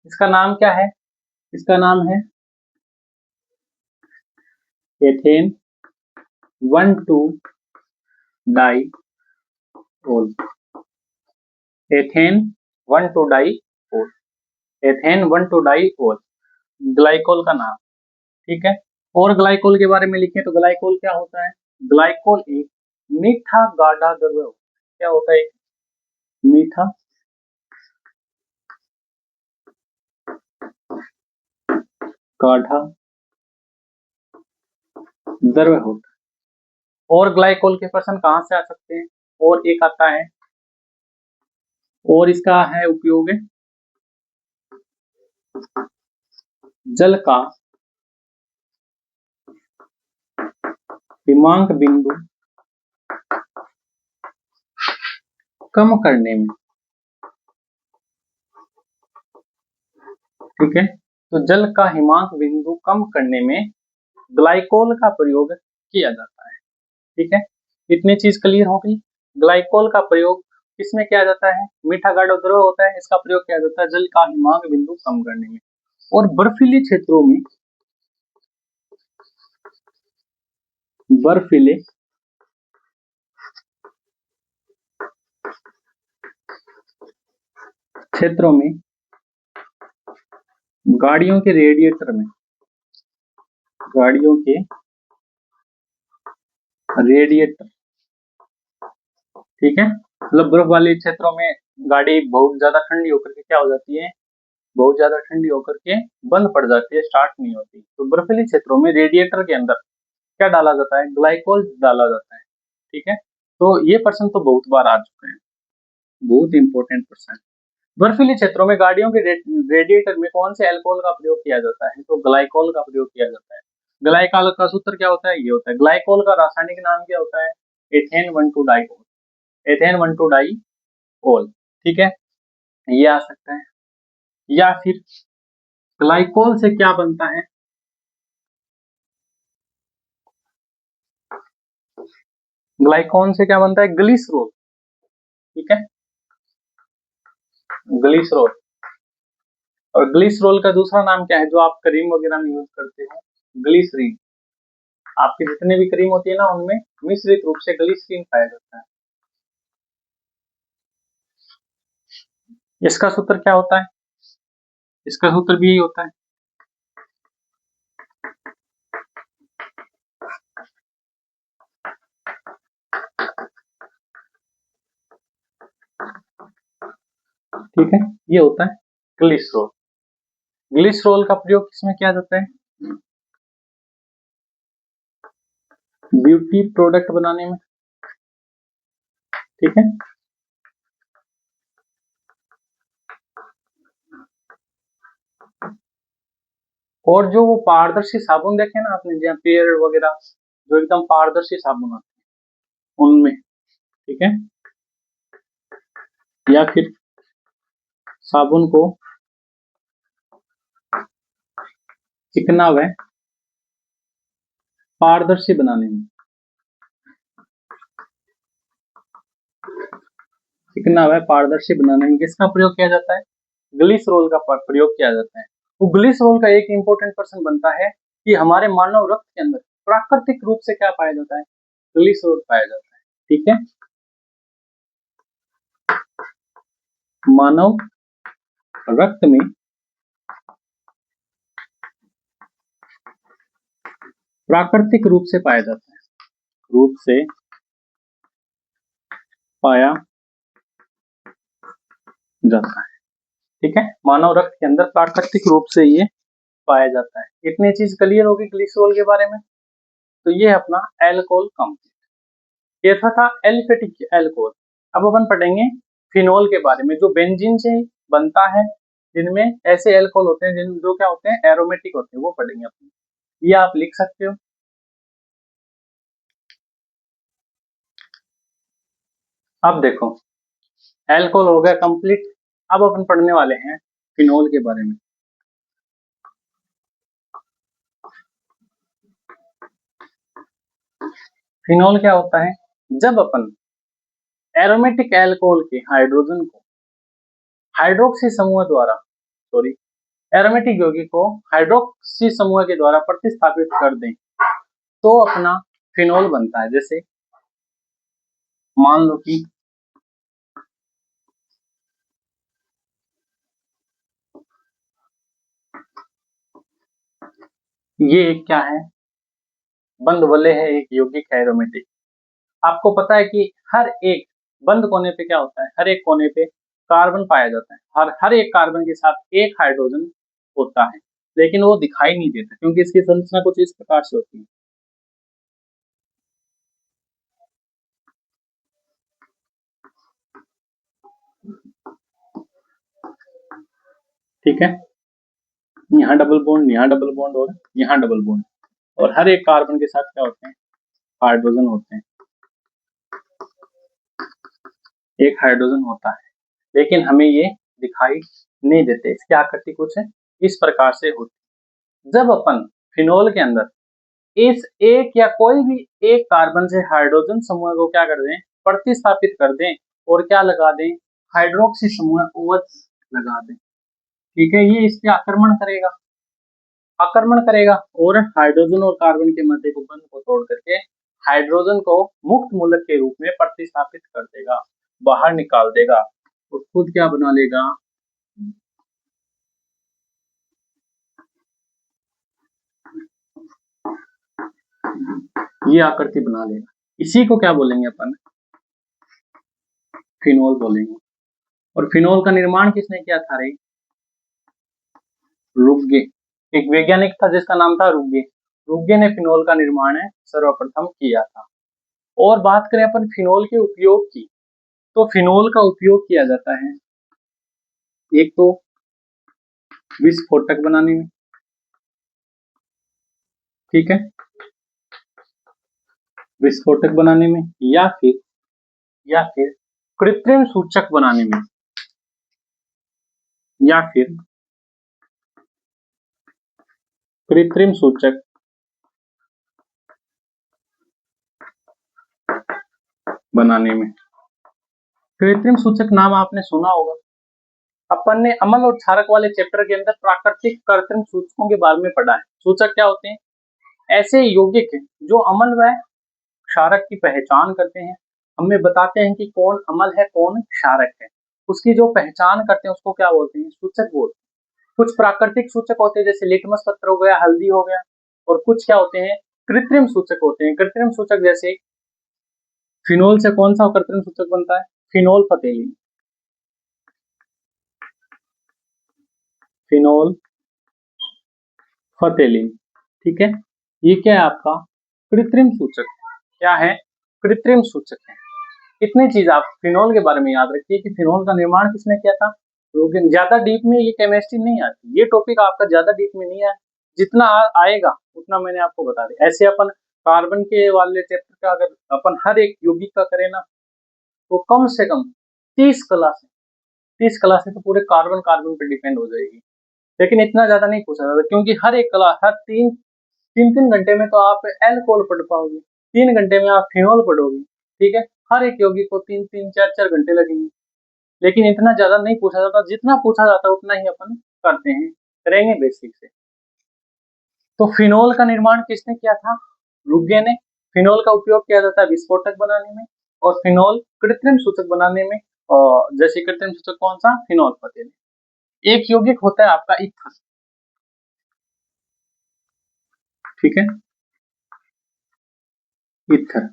इसका नाम क्या है? इसका नाम है ethane 1,2 diol. Ethane 1,2 diol. Ethane 1,2 diol glycol का नाम। ठीक है, और ग्लाइकोल के बारे में लिखें तो ग्लाइकोल क्या होता है? ग्लाइकोल एक मीठा गाढ़ा द्रव्य। क्या होता है? मीठा गाढ़ा द्रव्य होता है। और ग्लाइकोल के पर्सन कहां से आ सकते हैं? और एक आता है, और इसका है उपयोग जल का हिमांक बिंदु कम करने में। ठीक है, तो जल का हिमांक बिंदु कम करने में ग्लाइकोल का प्रयोग किया जाता है। ठीक है, इतनी चीज क्लियर हो गई। ग्लाइकोल का प्रयोग किसमें किया जाता है? मीठा गाढ़ा द्रव होता है, इसका प्रयोग किया जाता है जल का हिमांक बिंदु कम करने में। और बर्फीले क्षेत्रों में, बर्फीले क्षेत्रों में गाड़ियों के रेडिएटर में, गाड़ियों के रेडिएटर, ठीक है, मतलब बर्फ वाले क्षेत्रों में गाड़ी बहुत ज्यादा ठंडी होकर के क्या हो जाती है? बहुत ज्यादा ठंडी होकर के बंद पड़ जाती है, स्टार्ट नहीं होती। तो बर्फीले क्षेत्रों में रेडिएटर के अंदर क्या डाला जाता है? ग्लाइकोल डाला जाता है। ठीक है, तो ये पर्सन तो बहुत बार आ चुके हैं, बहुत इंपॉर्टेंट पर्सन। बर्फीले क्षेत्रों में गाड़ियों के रेडिएटर में कौन से अल्कोहल का प्रयोग किया जाता है? तो ग्लाइकोल का प्रयोग किया जाता है। ग्लाइकोल का सूत्र क्या होता है? ये होता है, ग्लाइकोल का रासायनिक नाम क्या होता है? Ethane 1,2 diol. Ethane 1,2 diol. ठीक है, ये आ सकता है। या फिर ग्लाइकोल से क्या बनता है? ग्लाइकोल से क्या बनता है? ग्लिसरॉल। ठीक है, ग्लिसरॉल। और ग्लिसरॉल का दूसरा नाम क्या है जो आप क्रीम वगैरह में यूज करते हो? ग्लिसरीन। आपकी जितने भी क्रीम होती है ना, उनमें मिश्रित रूप से ग्लिसरीन पाया जाता है। इसका सूत्र क्या होता है? इसका सूत्र भी यही होता है। ठीक है, ये होता है ग्लिसरॉल। ग्लिसरॉल का प्रयोग किसमें किया जाता है? ब्यूटी प्रोडक्ट बनाने में। ठीक है, और जो वो पारदर्शी साबुन देखे ना आपने, जहाँ पेयर वगैरह जो एकदम पारदर्शी साबुन आते हैं उनमें। ठीक है, या फिर साबुन को चिकना व पारदर्शी बनाने में, चिकना व पारदर्शी बनाने में किसका प्रयोग किया जाता है? ग्लिसरॉल का प्रयोग किया जाता है। तो ग्लिसरॉल का एक इंपॉर्टेंट पर्सन बनता है कि हमारे मानव रक्त के अंदर प्राकृतिक रूप से क्या पाया जाता है? ग्लिसरॉल पाया जाता है। ठीक है, मानव रक्त में प्राकृतिक रूप से पाया जाता है, रूप से पाया जाता है। ठीक है, मानव रक्त के अंदर प्राकृतिक रूप से ये पाया जाता है। इतनी चीज क्लियर होगी ग्लिसरॉल के बारे में। तो ये अपना एल्कोहल कंपाउंड, ये था एलिफेटिक एल्कोहल। अब अपन पढ़ेंगे फिनोल के बारे में, जो बेंजीन से बनता है, जिनमें ऐसे एल्कोहल होते हैं जिन जो क्या होते हैं? एरोमेटिक होते हैं, वो पढ़ेंगे अपन। ये आप लिख सकते हो। अब देखो, एल्कोहल हो गया कंप्लीट। अब अपन पढ़ने वाले हैं फिनोल के बारे में। फिनोल क्या होता है? जब अपन एरोमेटिक एल्कोहल के हाइड्रोजन को हाइड्रोक्सी समूह द्वारा, सॉरी, एरोमेटिक यौगिक को हाइड्रोक्सी समूह के द्वारा प्रतिस्थापित कर दें तो अपना फिनोल बनता है। जैसे मान लो कि ये क्या है, बंद वलय है, एक यौगिक है एरोमेटिक। आपको पता है कि हर एक बंद कोने पे क्या होता है, हर एक कोने पे कार्बन पाया जाता है। हर एक कार्बन के साथ एक हाइड्रोजन होता है, लेकिन वो दिखाई नहीं देता क्योंकि इसकी संरचना कुछ इस प्रकार से होती है। ठीक है, यहाँ डबल बॉन्ड, यहाँ डबल बॉन्ड और यहाँ डबल बॉन्ड, और हर एक कार्बन के साथ क्या होते हैं, हाइड्रोजन होते हैं, एक हाइड्रोजन होता है, लेकिन हमें ये दिखाई नहीं देते। इसकी आकृति कुछ इस प्रकार से होती है। जब अपन फिनोल के अंदर इस एक या कोई भी एक कार्बन से हाइड्रोजन समूह को क्या कर दें, प्रतिस्थापित कर दें और क्या लगा दें, हाइड्रोक्सी समूह OH लगा दें। ठीक है, ये इस पे आक्रमण करेगा और हाइड्रोजन और कार्बन के मध्य के बंध को तोड़ करके हाइड्रोजन को मुक्त मूलक के रूप में प्रतिस्थापित कर देगा, बाहर निकाल देगा और खुद क्या बना लेगा, ये आकृति बना लेगा। इसी को क्या बोलेंगे अपन, फिनोल बोलेंगे। और फिनोल का निर्माण किसने किया था रे? रुग्गे, एक वैज्ञानिक था जिसका नाम था रुग्गे। रुग्गे ने फिनोल का निर्माण सर्वप्रथम किया था। और बात करें अपन फिनोल के उपयोग की, तो फिनोल का उपयोग किया जाता है एक तो विस्फोटक बनाने में, ठीक है, विस्फोटक बनाने में, या फिर कृत्रिम सूचक बनाने में, या फिर कृत्रिम सूचक बनाने में। कृत्रिम सूचक नाम आपने सुना होगा। अपन ने अम्ल और क्षारक वाले चैप्टर के अंदर प्राकृतिक कृत्रिम सूचकों के बारे में पढ़ा है। सूचक क्या होते हैं? ऐसे यौगिक जो अम्ल व क्षारक की पहचान करते हैं, हमें बताते हैं कि कौन अम्ल है कौन क्षारक है। उसकी जो पहचान करते हैं उसको क्या बोलते हैं, सूचक बोलते हैं। कुछ प्राकृतिक सूचक होते हैं जैसे लिटमस पत्र हो गया, हल्दी हो गया, और कुछ क्या होते हैं, कृत्रिम सूचक होते हैं। कृत्रिम सूचक जैसे फिनोल से कौन सा कृत्रिम सूचक बनता है, फिनोल फतेलिन, फिनोल फतेलिन, ठीक है। ये क्या है आपका कृत्रिम सूचक, क्या है, कृत्रिम सूचक है। इतनी चीज आप फिनोल के बारे में याद रखिए कि फिनोल का निर्माण किसने किया था, लेकिन ज्यादा डीप में ये केमिस्ट्री नहीं आती, ये टॉपिक आपका ज्यादा डीप में नहीं है, जितना आएगा उतना मैंने आपको बता दिया। ऐसे अपन कार्बन के वाले चैप्टर का अगर अपन हर एक यौगिक का करें ना, तो कम से कम 30 क्लास तो पूरे कार्बन कार्बन पे डिपेंड हो जाएगी। लेकिन इतना ज्यादा नहीं पूछा जाता क्योंकि हर एक क्लास, हर तीन तीन तीन घंटे में तो आप एल्कोहल पढ़ पाओगे, 3 घंटे में आप फिनोल पढ़ोगे, ठीक है। हर एक यौगिक को 3 3 4 4 घंटे लगेंगे, लेकिन इतना ज्यादा नहीं पूछा जाता। जितना पूछा जाता है उतना ही अपन करते हैं, करेंगे बेसिक से। तो फिनोल का निर्माण किसने किया था, रुग्गे ने। फिनोल का उपयोग किया जाता है विस्फोटक बनाने में और फिनोल कृत्रिम सूचक बनाने में। और जैसे कृत्रिम सूचक कौन सा, फिनोल फतेलिन। एक यौगिक होता है आपका ईथर, ठीक है, ईथर।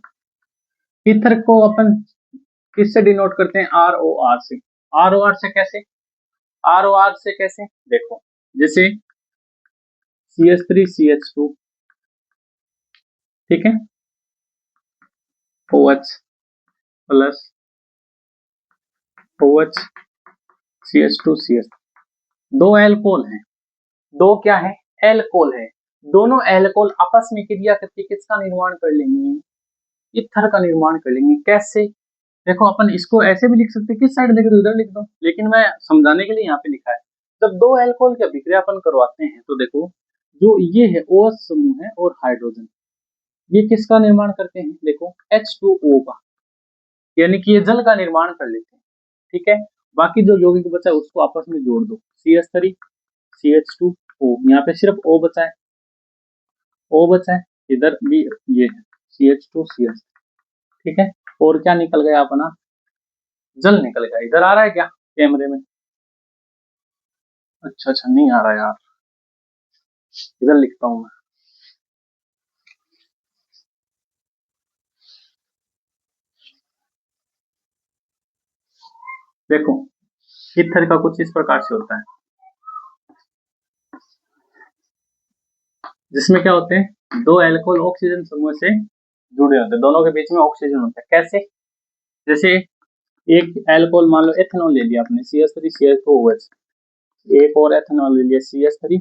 ईथर को अपन किससे डिनोट करते हैं, ROR से। ROR से कैसे, ROR से कैसे, देखो जैसे CH3CH2, ठीक है, OH प्लस OH CH2CH, दो एल्कोहल है, दो क्या है, एल्कोहल है। दोनों एल्कोहल आपस में क्रिया करके किसका निर्माण कर लेंगे, ईथर का निर्माण कर लेंगे। कैसे, देखो अपन इसको ऐसे भी लिख सकते हैं, किस साइड लिख दो इधर लिख दो, लेकिन मैं समझाने के लिए यहाँ पे लिखा है। जब दो एल्कोहल की अभिक्रिया अपन करवाते हैं तो देखो जो ये है OH समूह है और हाइड्रोजन, ये किसका निर्माण करते हैं, देखो H2O का, यानी कि ये जल का निर्माण कर लेते हैं। ठीक है, बाकी जो यौगिक बचा है उसको आपस में जोड़ दो, CH3 CH2O, यहाँ पे सिर्फ O बचा है, O बचा है, इधर भी ये है CH2 CH, ठीक है, और क्या निकल गया अपना, जल निकल गया। इधर आ रहा है क्या कैमरे में, अच्छा अच्छा नहीं आ रहा यार, इधर लिखता हूं मैं। देखो ईथर का कुछ इस प्रकार से होता है, जिसमें क्या होते हैं, दो एल्कोहल ऑक्सीजन समूह से जुड़े होते हैं, दोनों के बीच में ऑक्सीजन होता है। कैसे, जैसे एक एल्कोहल मान लो एथेनॉल ले लिया आपने CH3 CH2OH, एक और एथेनॉल ले लिया CH3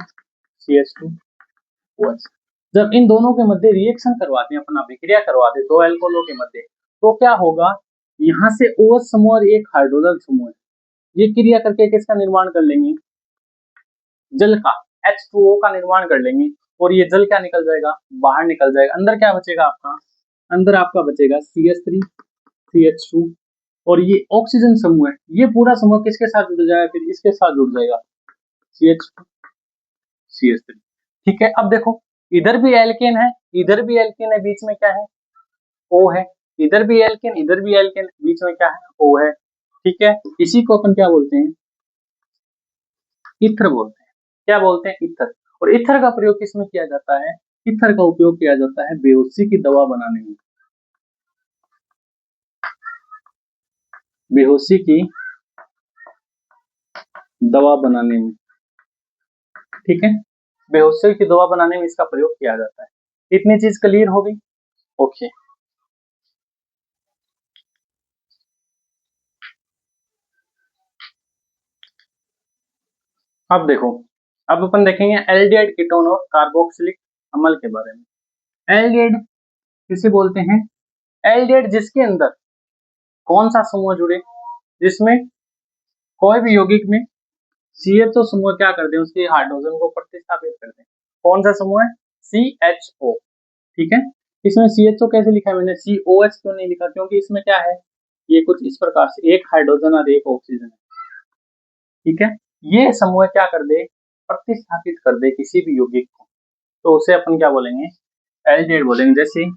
CH2OH। जब इन दोनों के मध्य रिएक्शन करवाते हैं, अपना अभिक्रिया करवाते हैं दो एल्कोहलों के मध्य, तो क्या होगा, यहाँ से OH समूह और एक हाइड्रोजन समूह है, ये क्रिया करके किसका निर्माण कर लेंगे, जल का, H2O का निर्माण कर लेंगे, और ये जल क्या निकल जाएगा, बाहर निकल जाएगा। अंदर क्या बचेगा आपका, अंदर आपका बचेगा CH3 CH2, और ये ऑक्सीजन समूह है, ये पूरा समूह किसके साथ जुड़ जाएगा, फिर इसके साथ जुड़ जाएगा CH2 CH3। ठीक है, अब देखो इधर भी एल्केन है, इधर भी एल्केन है, बीच में क्या है, O है, इधर भी एल्केन इधर भी एल्केन, बीच में क्या है, O है। ठीक है, इसी को अपन क्या बोलते हैं, ईथर बोलते हैं। क्या बोलते हैं, ईथर। और ईथर का प्रयोग किसमें किया जाता है, ईथर का उपयोग किया जाता है बेहोशी की दवा बनाने में, बेहोशी की दवा बनाने में। ठीक है, बेहोशी की दवा बनाने में इसका प्रयोग किया जाता है। इतनी चीज क्लियर हो गई, ओके। अब देखो, अब अपन देखेंगे एल्डिहाइड कीटोन और कार्बोक्सिलिक अम्ल के बारे में। एल्डिहाइड किसे बोलते हैं, एल्डिहाइड जिसके अंदर कौन सा समूह जुड़े, जिसमें कोई भी यौगिक में CHO समूह क्या करते हैं, उसके हाइड्रोजन को प्रतिस्थापित करते हैं। कौन सा समूह है, CHO। ठीक है, इसमें CHO कैसे लिखा है मैंने, COH क्यों नहीं लिखा, क्योंकि इसमें क्या है, ये कुछ इस प्रकार से एक हाइड्रोजन और एक ऑक्सीजन है। ठीक है, ये समूह क्या कर दे, प्रतिस्थापित कर दे किसी भी यौगिक को, तो उसे अपन क्या बोलेंगे, एल्डिहाइड बोलेंगे। जैसे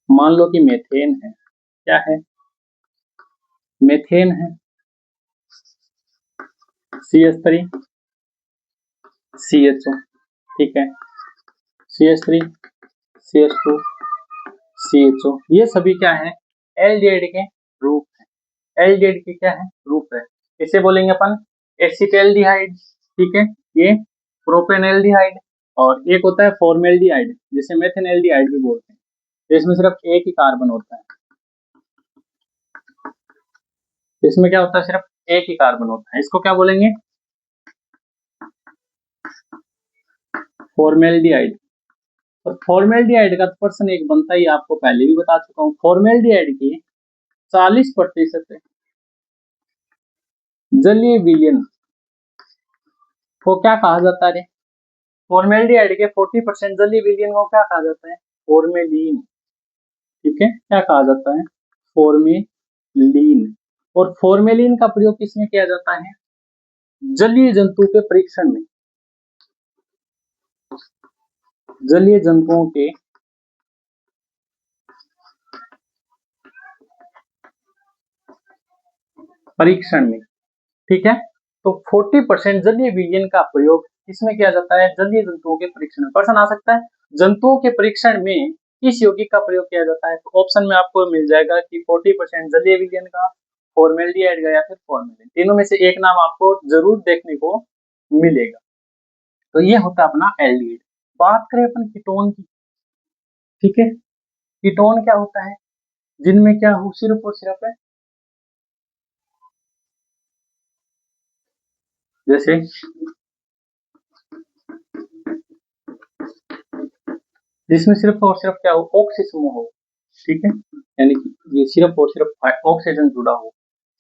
मान लो कि मेथेन है, क्या है, मेथेन है, CH3 CHO, ठीक है, CH3 CH2 CHO, ये सभी क्या है, एल्डिहाइड के रूप है, एल्डिहाइड के क्या है, रूप है। इसे बोलेंगे अपन एसिटाल्डिहाइड। ठीक है, ये प्रोपेनॉल्डिहाइड, और एक होता है फॉर्मेल्डिहाइड, जिसे मेथेनॉल्डिहाइड भी बोलते हैं, तो इसमें सिर्फ एक ही कार्बन होता है, तो इसमें क्या होता है, सिर्फ एक ही कार्बन होता है, इसको क्या बोलेंगे, फॉर्मेल्डिहाइड। और फॉर्मेल्डिहाइड का प्रश्न एक बनता ही, आपको पहले भी बता चुका हूँ, फॉर्मेल्डिहाइड की 40% जलीय विलयन को क्या कहा जाता है, फॉर्मेल्डिहाइड के 40% जलीय विलयन को क्या कहा जाता है, फॉर्मेलिन। ठीक है, क्या कहा जाता है, फॉर्मेलिन। और फॉर्मेलिन का प्रयोग किसमें किया जाता है, जलीय जंतु के परीक्षण में, जलीय जंतुओं के परीक्षण में। ठीक है, तो 40% जलीय विलयन का प्रयोग किसमें किया जाता है, जलीय जंतुओं के परीक्षण में। प्रश्न आ सकता है, जंतुओं के परीक्षण में किस यौगिक का प्रयोग किया जाता है, तो ऑप्शन में आपको मिल जाएगा कि 40% जलीय विलयन का, फॉर्मेल्डिहाइड का, या फिर फॉर्मेलिन, तीनों में से एक नाम आपको जरूर देखने को मिलेगा। तो ये होता है अपना एल्डिहाइड। बात करें अपन कीटोन की, ठीक है, कीटोन क्या होता है, जिनमें क्या हो, सिर्फ और सिर्फ है, जैसे जिसमें सिर्फ और सिर्फ क्या हो, ऑक्सी समूह हो, ठीक है, यानी कि ये सिर्फ और सिर्फ ऑक्सीजन जुड़ा हो,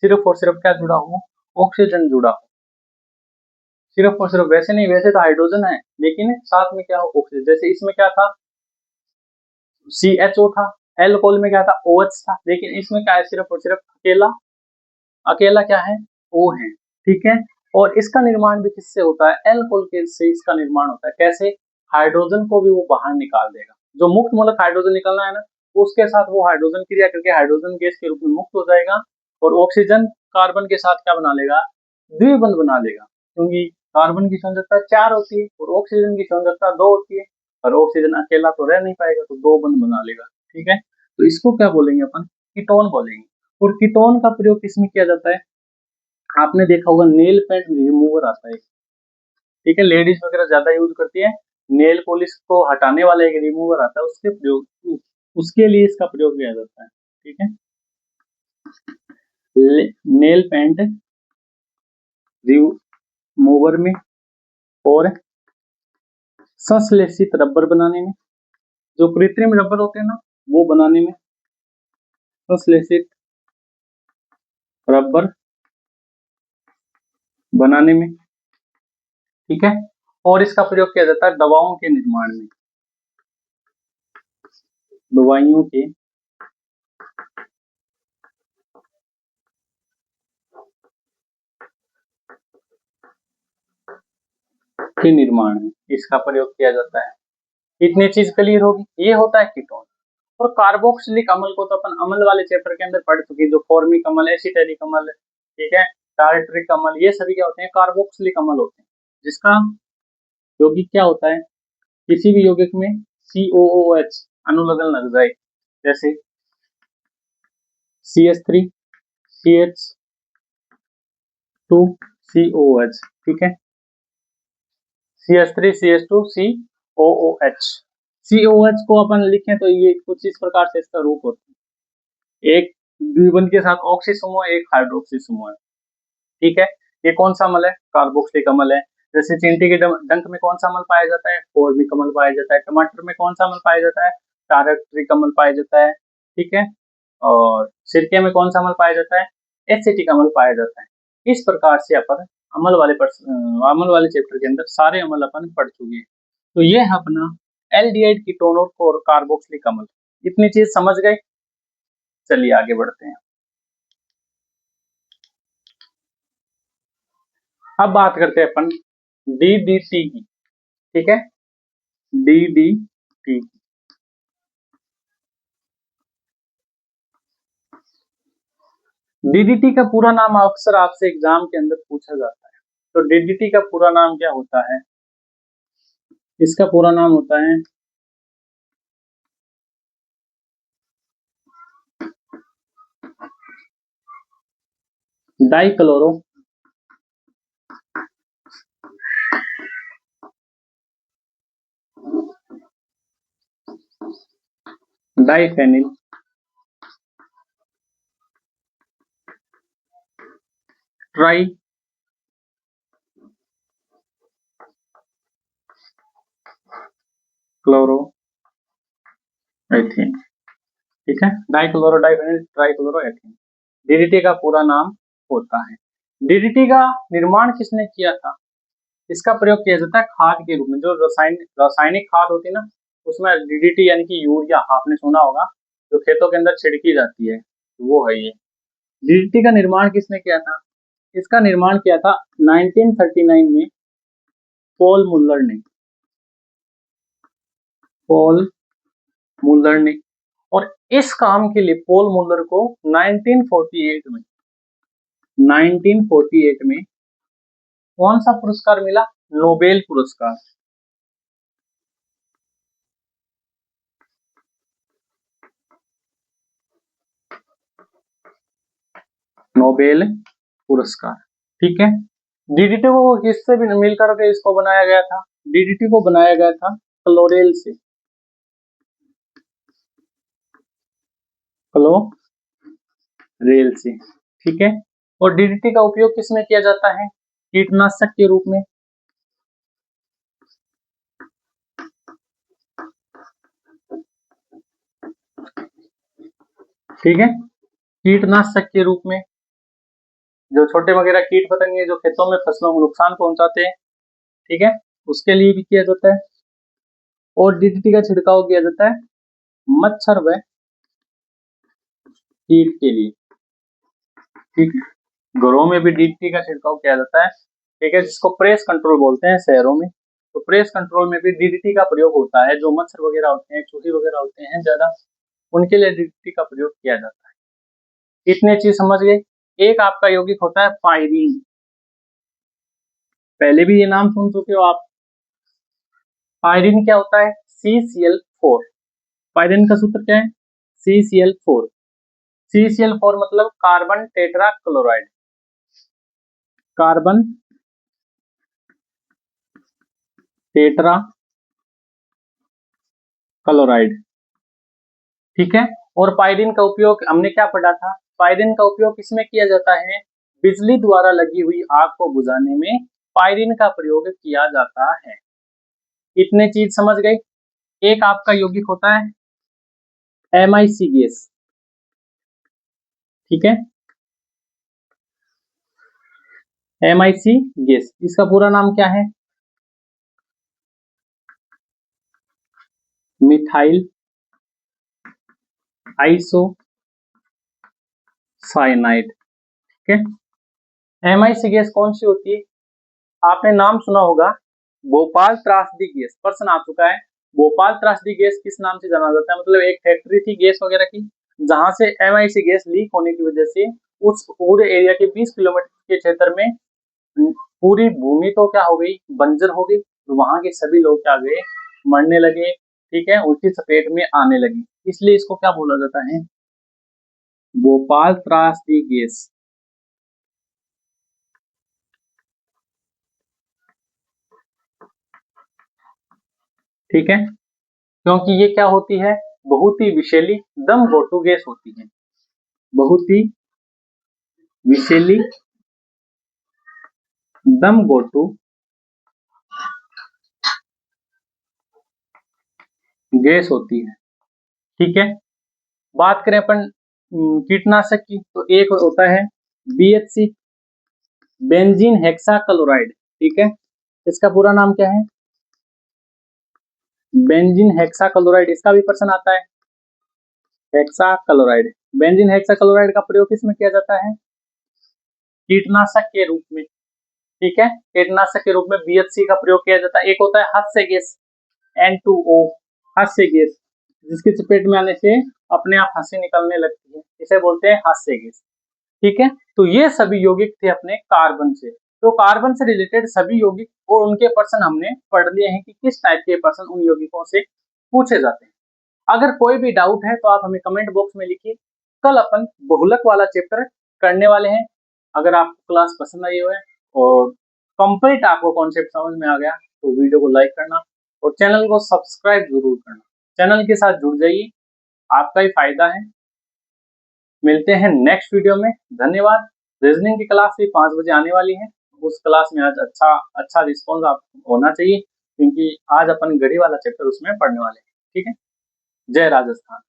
सिर्फ और सिर्फ क्या जुड़ा हो, ऑक्सीजन जुड़ा हो, सिर्फ और सिर्फ, वैसे नहीं, वैसे तो हाइड्रोजन है लेकिन साथ में क्या हो, ऑक्सीजन। जैसे इसमें क्या था, CHO था, एल्कोहल में क्या था, OH था, लेकिन इसमें क्या है, सिर्फ और सिर्फ अकेला, अकेला क्या है, O है, ठीक है। और इसका निर्माण भी किससे होता है, एल्कोहल के से इसका निर्माण होता है। कैसे, हाइड्रोजन को भी वो बाहर निकाल देगा, जो मुक्त मूलक हाइड्रोजन निकलना है ना, उसके साथ वो हाइड्रोजन क्रिया करके हाइड्रोजन गैस के रूप में मुक्त हो जाएगा, और ऑक्सीजन कार्बन के साथ क्या बना लेगा, द्विबंध बना लेगा, क्योंकि कार्बन की संयोजकता 4 होती है और ऑक्सीजन की संयोजकता 2 होती है, और ऑक्सीजन अकेला तो रह नहीं पाएगा, तो 2 बंध बना लेगा, ठीक है। तो इसको क्या बोलेंगे अपन, कीटोन बोलेंगे। और कीटोन का प्रयोग किसमें किया जाता है, आपने देखा होगा नेल पेंट रिमूवर आता है, ठीक है, लेडीज वगैरह ज्यादा यूज करती है, नेल पॉलिश को हटाने वाला एक रिमूवर आता है, उसके प्रयोग, उसके लिए इसका प्रयोग किया जाता है, ठीक है। नेल पेंट रिमूवर में, और संश्लेषित रबर बनाने में, जो कृत्रिम रबर होते हैं ना, वो बनाने में, संश्लेषित रबर बनाने में, ठीक है। और इसका प्रयोग किया जाता है दवाओं के निर्माण में, दवाइयों के निर्माण में इसका प्रयोग किया जाता है। इतनी चीज क्लियर होगी, ये होता है कीटोन। और कार्बोक्सिलिक अम्ल को तो अपन अम्ल वाले चैप्टर के अंदर पढ़ चुके हैं, जो फॉर्मिक अम्ल, एसिटेरिक अम्ल, ठीक है, टार्टरिक अम्ल, ये सभी क्या होते हैं, कार्बोक्सिलिक अम्ल होते हैं, जिसका यौगिक क्या होता है, किसी भी यौगिक में COOH अनुलग्न लग जाए, जैसे CH3 CH2 COOH, ठीक है, CH3 CH2 COOH। COOH को अपन लिखें तो ये कुछ इस प्रकार से इसका रूप होता है, एक द्विबंध के साथ ऑक्सी समूह, एक हाइड्रोक्सी समूह है, ठीक है। ये कौन सा अम्ल है, कार्बोक्सिलिक अम्ल है। जैसे चींटी के डंक में कौन सा अम्ल पाया जाता है, फॉर्मिक अम्ल पाया जाता है। टमाटर में कौन सा अम्ल पाया जाता है, टारट्रिक अम्ल पाया जाता है, ठीक है। और सिरके में कौन सा अम्ल पाया जाता है, एसिटिक अम्ल पाया जाता है। इस प्रकार से अपन अम्ल वाले चैप्टर के अंदर सारे अम्ल अपन पढ़ चुके हैं। तो ये है अपना एल्डिहाइड, कीटोन और कार्बोक्सिलिक अम्ल। इतनी चीज समझ गए, चलिए आगे बढ़ते हैं। अब बात करते हैं अपन DDT की, ठीक है, DDT। DDT का पूरा नाम अक्सर आपसे एग्जाम के अंदर पूछा जाता है, तो DDT का पूरा नाम क्या होता है, इसका पूरा नाम होता है dichloro diphenyl try chloro ethene, ठीक है, dichloro diphenyl trichloro ethene, DDT का पूरा नाम होता है। DDT का निर्माण किसने किया था, इसका प्रयोग किया जाता है खाद के रूप में, जो रासायनिक खाद होती है ना, उसमें DDT यानी कि यूरिया, आपने सुना होगा, जो खेतों के अंदर छिड़की जाती है, वो है ये। DDT का निर्माण किसने किया था, इसका निर्माण किया था 1939 में पॉल मुल्लर ने, पॉल मुल्लर ने। और इस काम के लिए पॉल मुल्लर को 1948 में कौन सा पुरस्कार मिला, नोबेल पुरस्कार, नोबेल पुरस्कार, ठीक है। DDT को किससे भी मिलकर के इसको बनाया गया था, DDT को बनाया गया था क्लोरेल से, क्लोरेल से, ठीक है। और DDT का उपयोग किसमें किया जाता है, कीटनाशक के रूप में, ठीक है। कीटनाशक के रूप में जो छोटे वगैरह कीट पतंगे जो खेतों में फसलों को नुकसान पहुंचाते हैं, ठीक है, उसके लिए भी किया जाता है। और डीडीटी का छिड़काव किया जाता है मच्छर व कीट के लिए, ठीक है। घरों में भी डीडीटी का छिड़काव किया जाता है, ठीक है, जिसको प्रेस कंट्रोल बोलते हैं शहरों में। तो प्रेस कंट्रोल में भी डीडीटी का प्रयोग होता है। जो मच्छर वगैरह होते हैं, चूहे वगैरह होते हैं ज्यादा, उनके लिए डीडीटी का प्रयोग किया जाता है। इतने चीज समझ गए। एक आपका यौगिक होता है पायरीन, पहले भी ये नाम सुन चुके हो आप। पायरीन क्या होता है? CCl4। पायरीन का सूत्र क्या है? CCl4। CCl4 मतलब carbon tetra chloride. Carbon tetra chloride, ठीक है। और पायरीन का उपयोग हमने क्या पढ़ा था? पायरीन का उपयोग किसमें किया जाता है? बिजली द्वारा लगी हुई आग को बुझाने में पायरीन का प्रयोग किया जाता है। इतने चीज समझ गए। एक आपका यौगिक होता है MIC गैस, ठीक है। MIC गैस, इसका पूरा नाम क्या है? मिथाइल आइसोसाइनाइड, ठीक है। MIC गैस कौन सी होती है? आपने नाम सुना होगा भोपाल त्रासदी गैस, प्रश्न आ चुका है। भोपाल त्रासदी गैस किस नाम से जाना जाता है? मतलब एक फैक्ट्री थी गैस वगैरह की, जहां से MIC गैस लीक होने की वजह से उस पूरे एरिया के 20 किलोमीटर के क्षेत्र में पूरी भूमि तो क्या हो गई? बंजर हो गई। तो वहां के सभी लोग क्या गए? मरने लगे, ठीक है, उनकी चपेट में आने लगी। इसलिए इसको क्या बोला जाता है? भोपाल त्रासदी गैस, ठीक है। क्योंकि ये क्या होती है? बहुत ही विषैली दम घोटू गैस होती है। बहुत ही विषैली दम घोटू गैस होती है, ठीक है। बात करें अपन कीटनाशक की, तो एक होता है BHC, बेंजीन हेक्साक्लोराइड, ठीक है। इसका पूरा नाम क्या है? Benzene hexachloride. इसका भी प्रश्न आता है। हेक्साक्लोराइड, बेंजीन हेक्साक्लोराइड का प्रयोग किसमें किया जाता है? कीटनाशक के रूप में, ठीक है। कीटनाशक के रूप में BHC का प्रयोग किया जाता है। एक होता है हास्य गैस, N2O, हास्य गैस, जिसकी चपेट में आने से अपने आप हंसी निकलने लगती है, इसे बोलते हैं हास्य गैस, ठीक है। तो ये सभी यौगिक थे अपने कार्बन से। तो कार्बन से रिलेटेड सभी यौगिक और उनके प्रश्न हमने पढ़ लिए हैं कि किस टाइप के प्रश्न उन यौगिकों से पूछे जाते हैं। अगर कोई भी डाउट है तो आप हमें कमेंट बॉक्स में लिखिए। कल अपन बहुलक वाला चैप्टर करने वाले हैं। अगर आपको क्लास पसंद आई हो और कंप्लीट आपको कॉन्सेप्ट समझ में आ गया तो वीडियो को लाइक करना और चैनल को सब्सक्राइब जरूर करना। चैनल के साथ जुड़ जाइए, आपका ही फायदा है। मिलते हैं नेक्स्ट वीडियो में। धन्यवाद। रीजनिंग की क्लास भी 5 बजे आने वाली है। उस क्लास में आज अच्छा रिस्पॉन्स आप होना चाहिए, क्योंकि आज अपन गढ़ी वाला चैप्टर उसमें पढ़ने वाले हैं, ठीक है। जय राजस्थान।